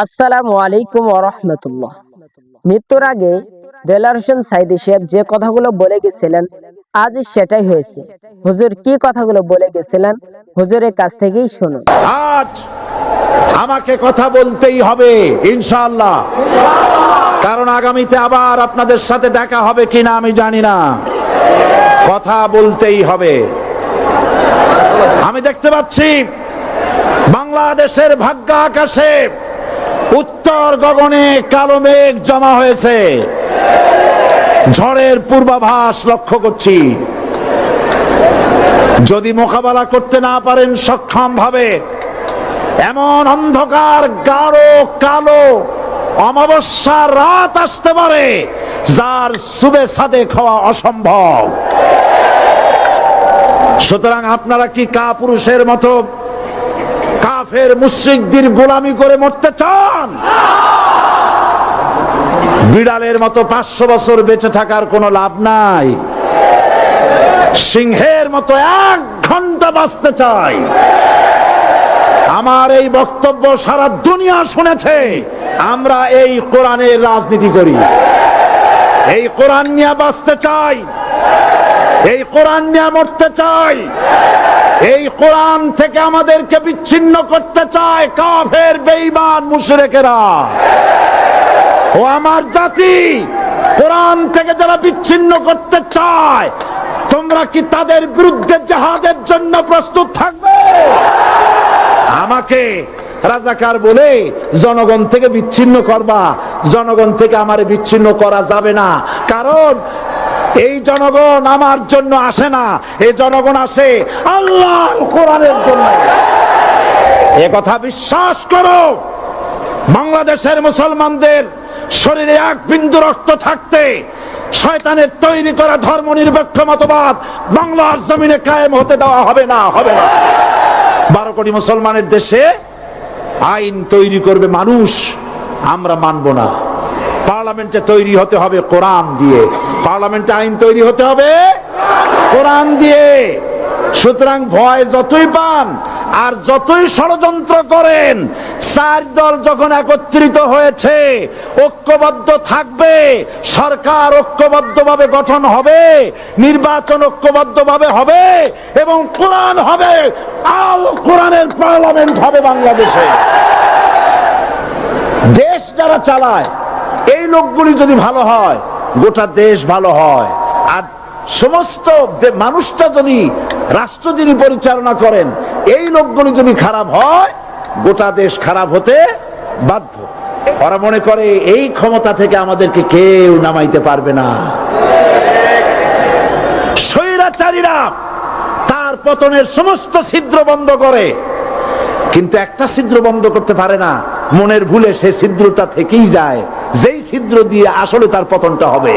আসসালামু আলাইকুম ওয়া রাহমাতুল্লাহ। মৃত্যুর আগে দেলার হোসেন সাইদি সাহেব যে কথাগুলো বলে গেছিলেন আজ সেটাই হয়েছে। হুজুর কি কথাগুলো বলে গেছিলেন হুজুরের কাছ থেকেই শুনুন। আজ আমাকে কথা বলতেই হবে ইনশাআল্লাহ, কারণ আগামীতে আবার আপনাদের সাথে দেখা হবে কিনা আমি জানি না, কথা বলতেই হবে। আমি দেখতে পাচ্ছি বাংলাদেশের ভাগ্য আকাশে উত্তর গগনে কালো মেঘ জমা হয়েছে, ঝড়ের পূর্বাভাস লক্ষ্য করছি। যদি মোকাবেলা করতে না পারেন সক্ষম ভাবে, এমন অন্ধকার গাঢ় কালো অমাবস্যার রাত আসতে পারে যার সুবে সাদে খাওয়া অসম্ভব। সুতরাং আপনারা কি কাপুরুষের মতো কাফের মুশরিকদের গোলামি করে মরতে চান? বিড়ালের মতো 500 বছর বেঁচে থাকার কোনো লাভ নাই। সিংহের মতো 1 ঘন্টা বাঁচতে চাই। আমার এই বক্তব্য সারা দুনিয়া শুনেছে। আমরা এই কোরআনের রাজনীতি করি, এই কোরআন নিয়ে বাঁচতে চাই, এই কোরআন নিয়ে মরতে চাই। এই কোরআন থেকে আমাদেরকে বিচ্ছিন্ন করতে চায় কাফের বেঈমান মুশরিকেরা। ও আমার জাতি, কোরআন থেকে যারা বিচ্ছিন্ন করতে চায়, তোমরা কি তাদের বিরুদ্ধে জিহাদের জন্য প্রস্তুত থাকবে? আমাকে রাজাকার বলে জনগণ থেকে বিচ্ছিন্ন করবা? জনগণ থেকে আমারে বিচ্ছিন্ন করা যাবে না, কারণ এই জনগণ আমার জন্য আসে না, এই জনগণ আসে আল্লাহর কোরআনের জন্য। এ কথা বিশ্বাস করো। বাংলাদেশের মুসলমানদের শরীরে 1 বিন্দু রক্ত থাকতে শয়তানের তৈরি করা ধর্মনিরপেক্ষ মতবাদ বাংলার জমিনে কায়েম হতে দেওয়া হবে না, হবে না। 12 কোটি মুসলমানের দেশে আইন তৈরি করবে মানুষ, আমরা মানব না। পার্লামেন্টে তৈরি হতে হবে কোরআন দিয়ে, পার্লামেন্টে আইন তৈরি হতে হবে কোরআন দিয়ে। সুতরাং ভয় যতই পান আর যতই ষড়যন্ত্র করেন, 4 দল যখন একত্রিত হয়েছে, ঐক্যবদ্ধ থাকবে, সরকার ঐক্যবদ্ধভাবে গঠন হবে, নির্বাচন ঐক্যবদ্ধভাবে হবে এবং কোরআন হবে, আল কোরআনের পার্লামেন্ট হবে বাংলাদেশে। দেশ যারা চালায় এই লোকগুলি যদি ভালো হয়, গোটা দেশ ভালো হয়। আর সমস্ত মানুষটা যদি, রাষ্ট্র যিনি পরিচালনা করেন, এই লোকগুলি যদি খারাপ হয়, গোটা দেশ খারাপ হতে বাধ্য। ওরা মনে করে এই ক্ষমতা থেকে আমাদেরকে কেউ নামাইতে পারবে না। স্বৈরাচারীরা তার পতনের সমস্ত ছিদ্র বন্ধ করে, কিন্তু একটা ছিদ্র বন্ধ করতে পারে না। মনের ভুলে সে ছিদ্রটা থেকেই যায়, যেই ছিদ্র দিয়ে আসলে তার পতনটা হবে।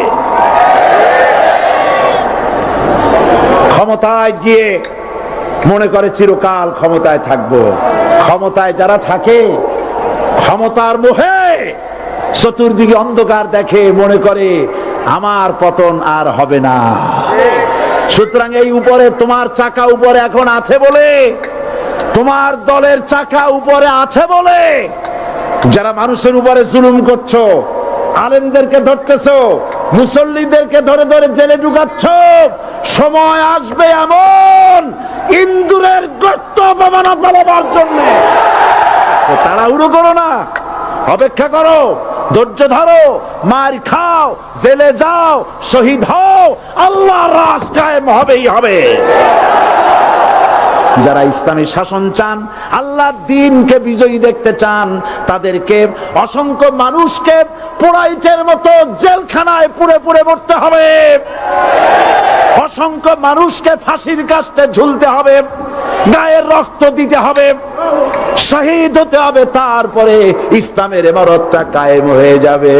ক্ষমতায় গিয়ে মনে করে চিরকাল ক্ষমতায় থাকবো। ক্ষমতায় যারা থাকে, ক্ষমতার মোহে চতুর্দিকে অন্ধকার দেখে, মনে করে আমার পতন আর হবে না। সুতরাং এই উপরে তোমার চাকা উপরে এখন আছে বলে, তোমার দলের চাকা উপরে আছে বলে যারা মানুষের উপরে জুলুম করছো, আলেমদেরকে ধরতেছো, মুসল্লিদেরকে ধরে ধরে জেলে ঢুকাচ্ছ, সময় আসবে এমন ইন্দুরের গর্ত অপমানা পালাবার জন্য। তাড়াহুড়ো করো না, অপেক্ষা করো, ধৈর্য ধরো, মার খাও, জেলে যাও, শহীদ হও, আল্লাহর রাজ কায়েম হবেই হবে। যারা ইসলামী শাসন চান, আল্লাহর দ্বীনকে বিজয়ী দেখতে চান, তাদেরকে অসংখ্য মানুষকে পোড়াইটের মতো জেলখানায় পুড়ে পুড়ে মরতে হবে, অসংখ্য মানুষকে ফাঁসির কাস্টে ঝুলতে হবে, গায়ের রক্ত দিতে হবে, শহীদ হতে হবে, তারপরে ইসলামের ইমারতটা কায়েম হয়ে যাবে।